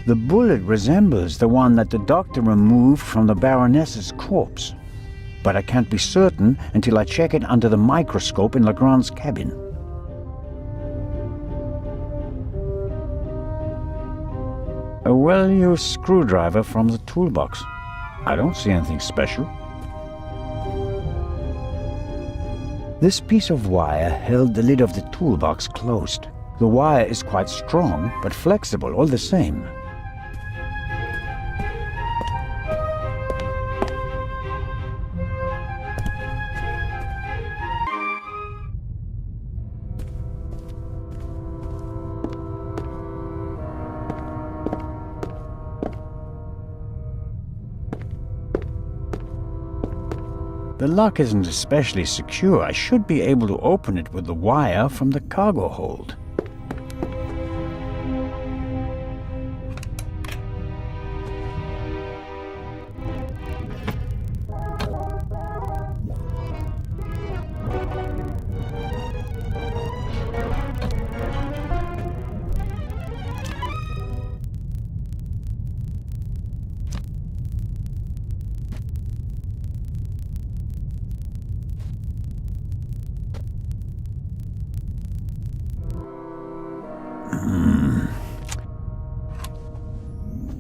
The bullet resembles the one that the doctor removed from the Baroness's corpse, but I can't be certain until I check it under the microscope in Legrand's cabin. A well-used screwdriver from the toolbox. I don't see anything special. This piece of wire held the lid of the toolbox closed. The wire is quite strong, but flexible all the same. The lock isn't especially secure. I should be able to open it with the wire from the cargo hold.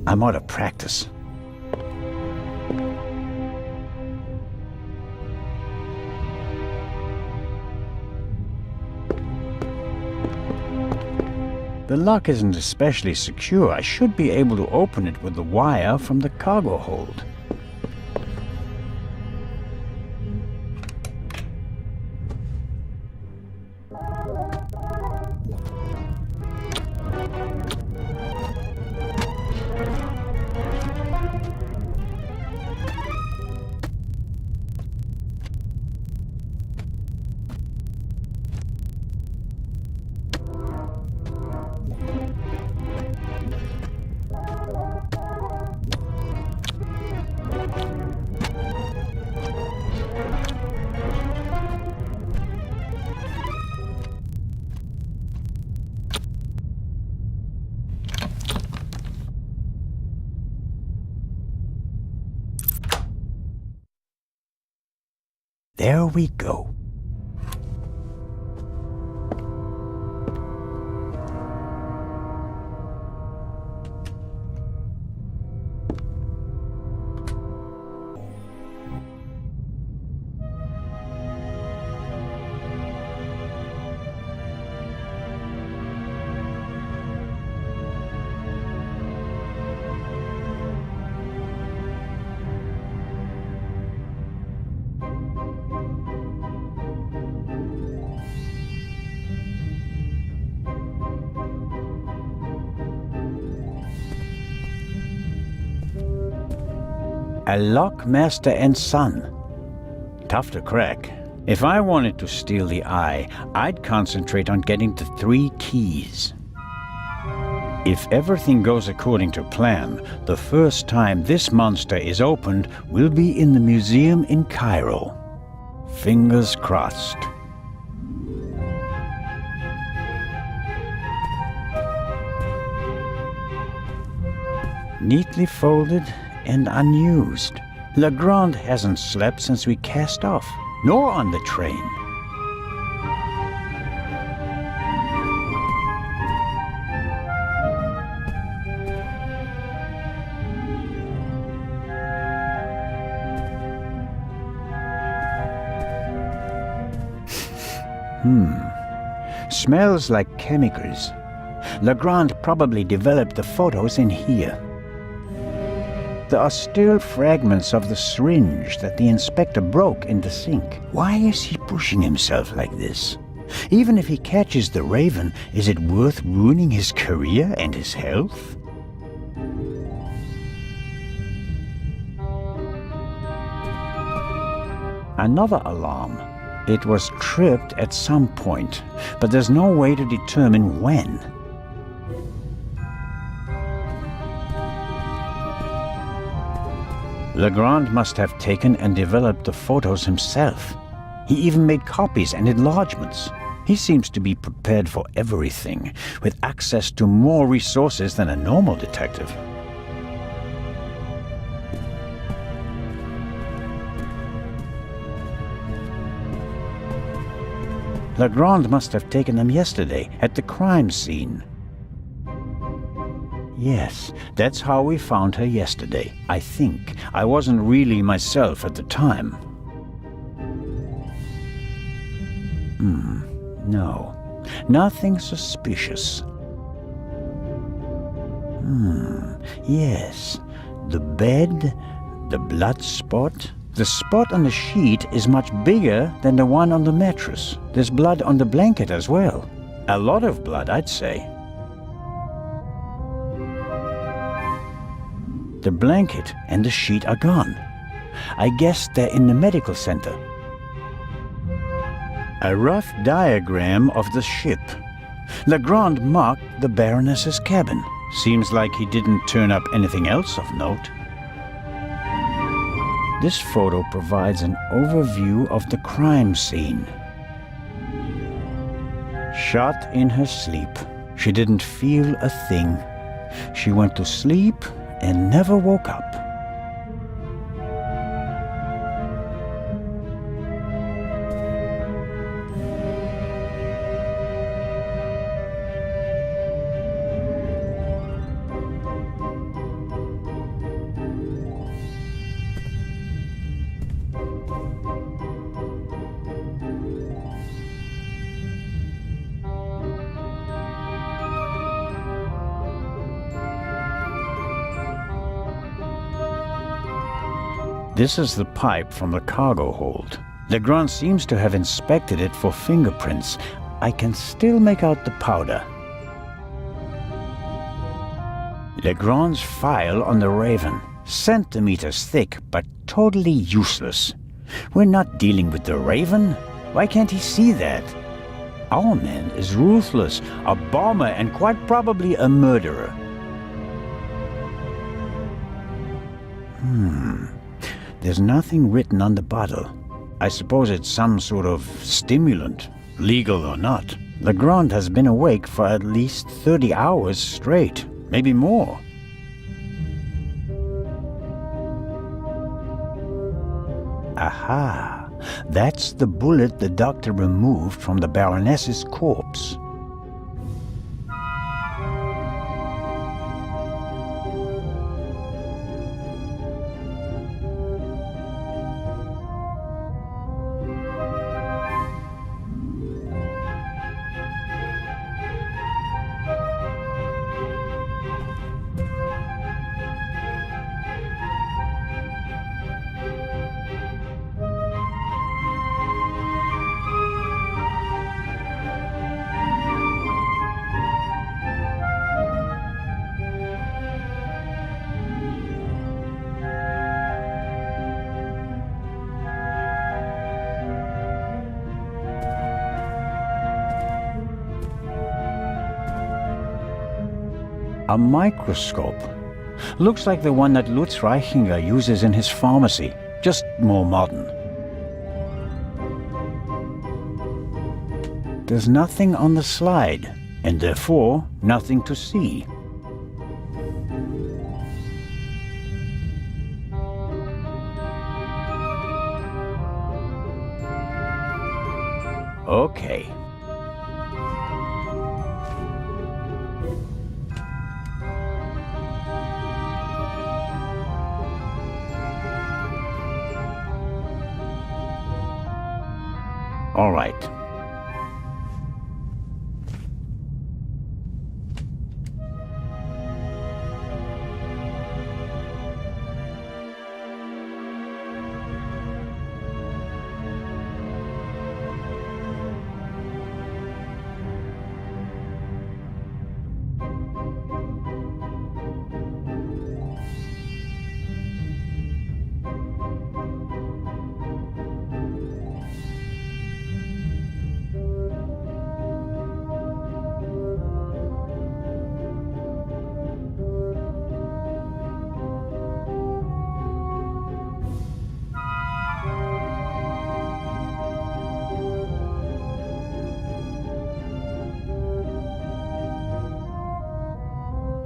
I'm out of practice. The lock isn't especially secure. I should be able to open it with the wire from the cargo hold. There we go. A lock master and son. Tough to crack. If I wanted to steal the eye, I'd concentrate on getting the 3 keys. If everything goes according to plan, the first time this monster is opened will be in the museum in Cairo. Fingers crossed. Neatly folded and unused. Legrand hasn't slept since we cast off, nor on the train. Smells like chemicals. Legrand probably developed the photos in here. There are still fragments of the syringe that the inspector broke in the sink. Why is he pushing himself like this? Even if he catches the Raven, is it worth ruining his career and his health? Another alarm. It was tripped at some point, but there's no way to determine when. Legrand must have taken and developed the photos himself. He even made copies and enlargements. He seems to be prepared for everything, with access to more resources than a normal detective. Legrand must have taken them yesterday at the crime scene. Yes, that's how we found her yesterday, I think. I wasn't really myself at the time. No, nothing suspicious. Yes, the bed, the blood spot. The spot on the sheet is much bigger than the one on the mattress. There's blood on the blanket as well. A lot of blood, I'd say. The blanket and the sheet are gone. I guess they're in the medical center. A rough diagram of the ship. Legrand marked the Baroness's cabin. Seems like he didn't turn up anything else of note. This photo provides an overview of the crime scene. Shot in her sleep. She didn't feel a thing. She went to sleep and never woke up. This is the pipe from the cargo hold. Legrand seems to have inspected it for fingerprints. I can still make out the powder. Legrand's file on the Raven. Centimeters thick, but totally useless. We're not dealing with the Raven. Why can't he see that? Our man is ruthless, a bomber, and quite probably a murderer. There's nothing written on the bottle. I suppose it's some sort of stimulant, legal or not. Legrand has been awake for at least 30 hours straight, maybe more. Aha! That's the bullet the doctor removed from the Baroness's corpse. A microscope. Looks like the one that Lutz Reichinger uses in his pharmacy, just more modern. There's nothing on the slide, and therefore nothing to see. Okay. All right.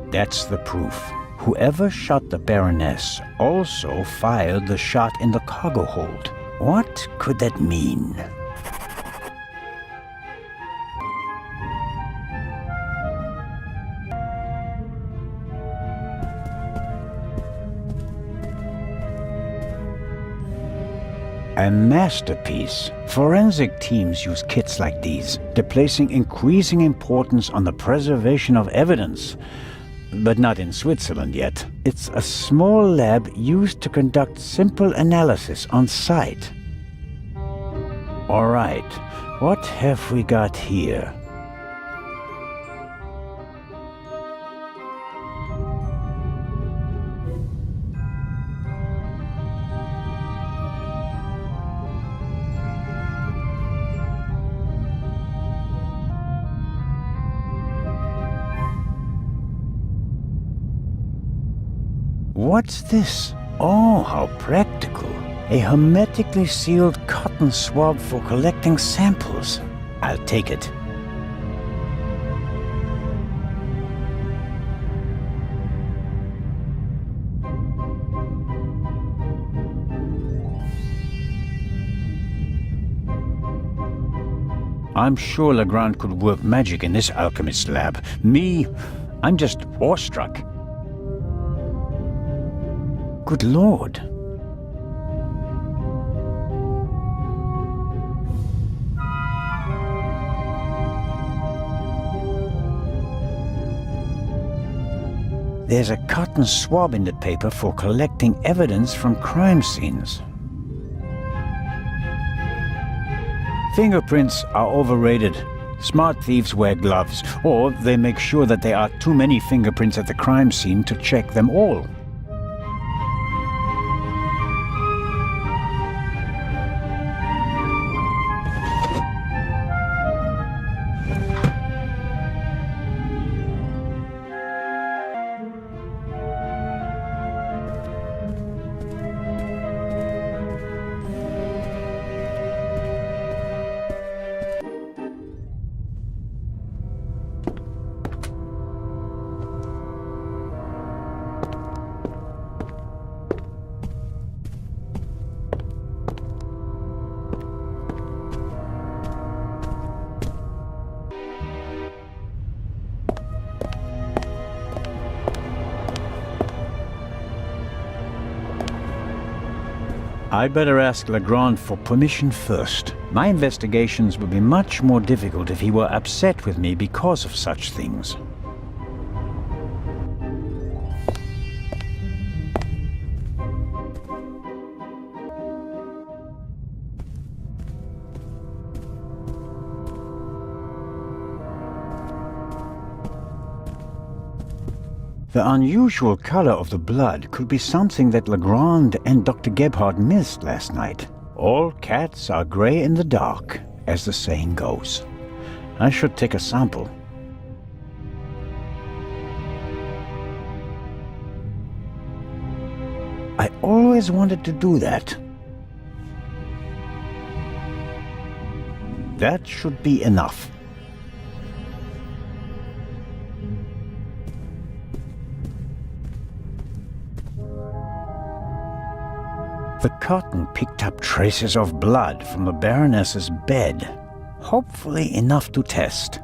That's the proof. Whoever shot the Baroness also fired the shot in the cargo hold. What could that mean? A masterpiece. Forensic teams use kits like these. They're placing increasing importance on the preservation of evidence. But not in Switzerland yet. It's a small lab used to conduct simple analysis on site. All right, what have we got here? What's this? Oh, how practical. A hermetically sealed cotton swab for collecting samples. I'll take it. I'm sure Legrand could work magic in this alchemist lab. Me, I'm just awestruck. Good Lord. There's a cotton swab in the paper for collecting evidence from crime scenes. Fingerprints are overrated. Smart thieves wear gloves, or they make sure that there are too many fingerprints at the crime scene to check them all. I'd better ask Legrand for permission first. My investigations would be much more difficult if he were upset with me because of such things. The unusual color of the blood could be something that Legrand and Dr. Gebhardt missed last night. All cats are gray in the dark, as the saying goes. I should take a sample. I always wanted to do that. That should be enough. The cotton picked up traces of blood from the Baroness's bed. Hopefully enough to test.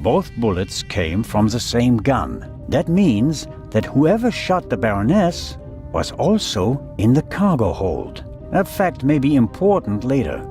Both bullets came from the same gun. That means that whoever shot the Baroness was also in the cargo hold. That fact may be important later.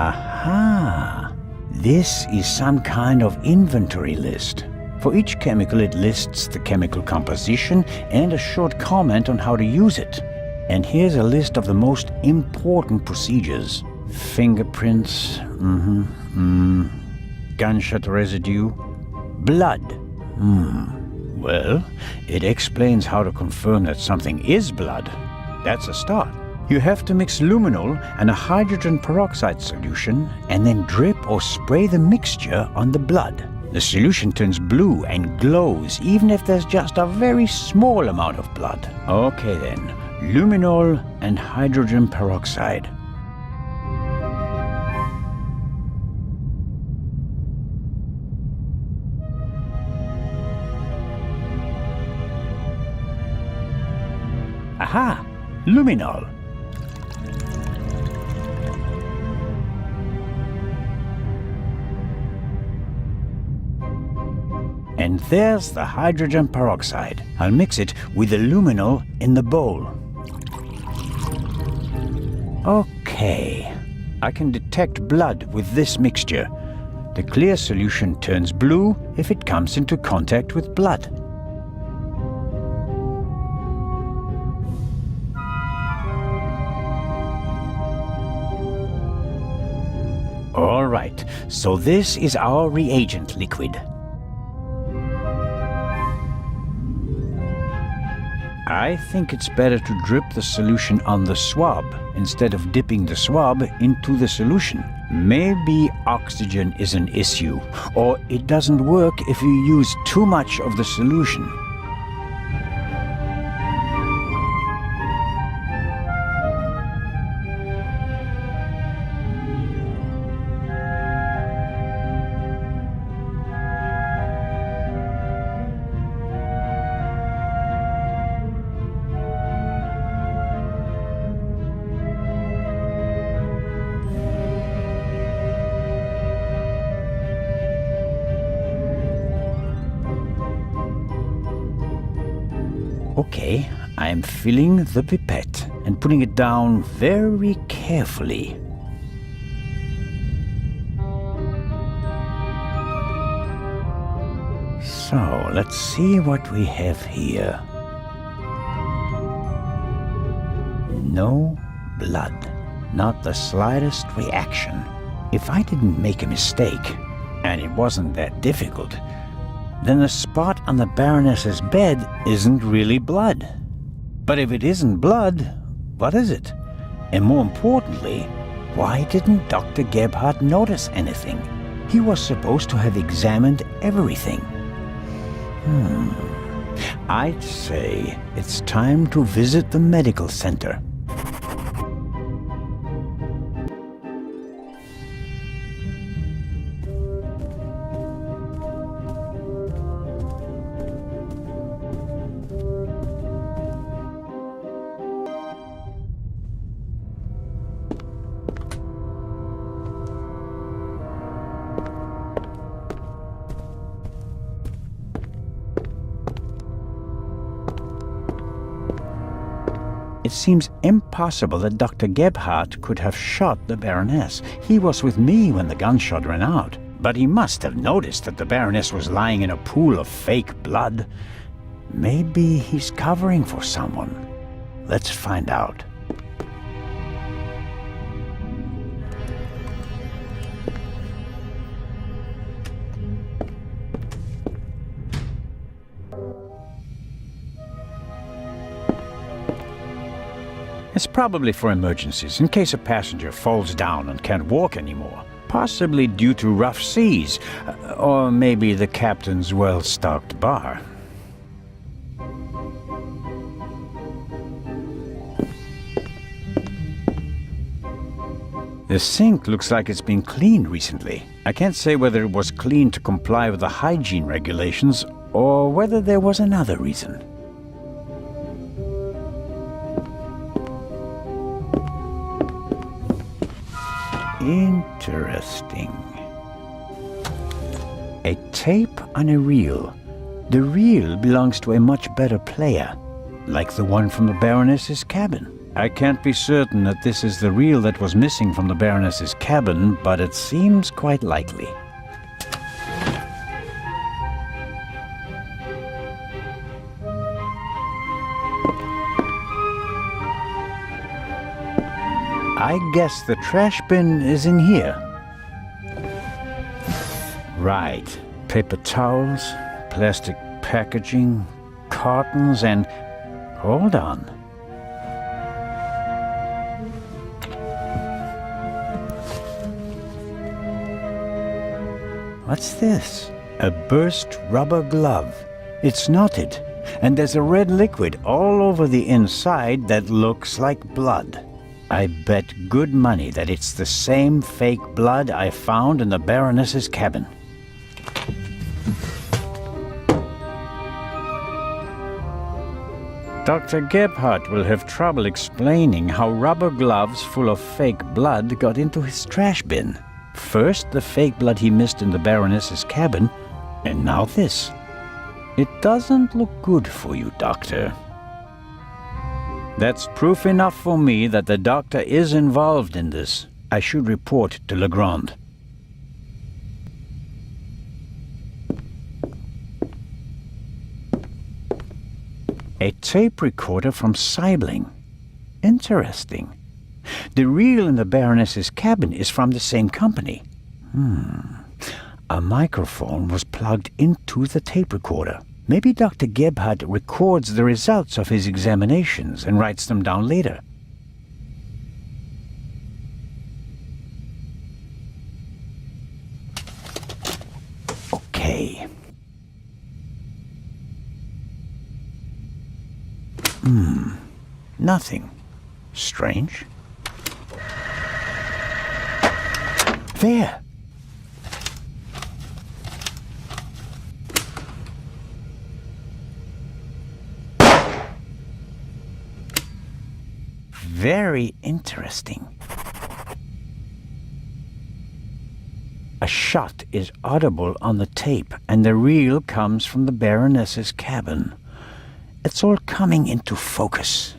Aha! This is some kind of inventory list. For each chemical it lists the chemical composition and a short comment on how to use it. And here's a list of the most important procedures. Fingerprints, gunshot residue, blood. Well, it explains how to confirm that something is blood. That's a start. You have to mix luminol and a hydrogen peroxide solution and then drip or spray the mixture on the blood. The solution turns blue and glows even if there's just a very small amount of blood. Okay then, luminol and hydrogen peroxide. Aha! Luminol. And there's the hydrogen peroxide. I'll mix it with the luminol in the bowl. Okay, I can detect blood with this mixture. The clear solution turns blue if it comes into contact with blood. All right, so this is our reagent liquid. I think it's better to drip the solution on the swab instead of dipping the swab into the solution. Maybe oxygen is an issue, or it doesn't work if you use too much of the solution. Okay, I'm filling the pipette and putting it down very carefully. So, let's see what we have here. No blood. Not the slightest reaction. If I didn't make a mistake, and it wasn't that difficult, then the spot on the Baroness's bed isn't really blood. But if it isn't blood, what is it? And more importantly, why didn't Dr. Gebhardt notice anything? He was supposed to have examined everything. I'd say it's time to visit the medical center. It seems impossible that Dr. Gebhardt could have shot the Baroness. He was with me when the gunshot ran out. But he must have noticed that the Baroness was lying in a pool of fake blood. Maybe he's covering for someone. Let's find out. It's probably for emergencies, in case a passenger falls down and can't walk anymore. Possibly due to rough seas, or maybe the captain's well-stocked bar. The sink looks like it's been cleaned recently. I can't say whether it was cleaned to comply with the hygiene regulations, or whether there was another reason. Interesting. A tape on a reel. The reel belongs to a much better player, like the one from the Baroness's cabin. I can't be certain that this is the reel that was missing from the Baroness's cabin, but it seems quite likely. I guess the trash bin is in here. Right. Paper towels, plastic packaging, cartons, and... hold on. What's this? A burst rubber glove. It's knotted, and there's a red liquid all over the inside that looks like blood. I bet good money that it's the same fake blood I found in the Baroness's cabin. Dr. Gebhardt will have trouble explaining how rubber gloves full of fake blood got into his trash bin. First, the fake blood he missed in the Baroness's cabin, and now this. It doesn't look good for you, Doctor. That's proof enough for me that the doctor is involved in this. I should report to Legrand. A tape recorder from Sibling. Interesting. The reel in the Baroness's cabin is from the same company. A microphone was plugged into the tape recorder. Maybe Dr. Gebhardt records the results of his examinations and writes them down later. Okay. Nothing. Strange. There! Very interesting. A shot is audible on the tape, and the reel comes from the Baroness's cabin. It's all coming into focus.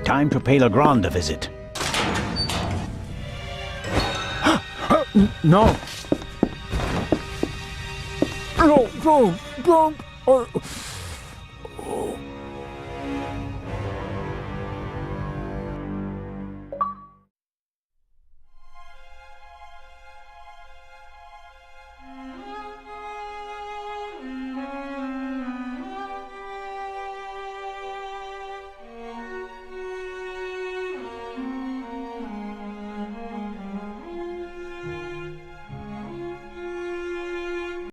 Time to pay Legrand a visit. No. No, don't.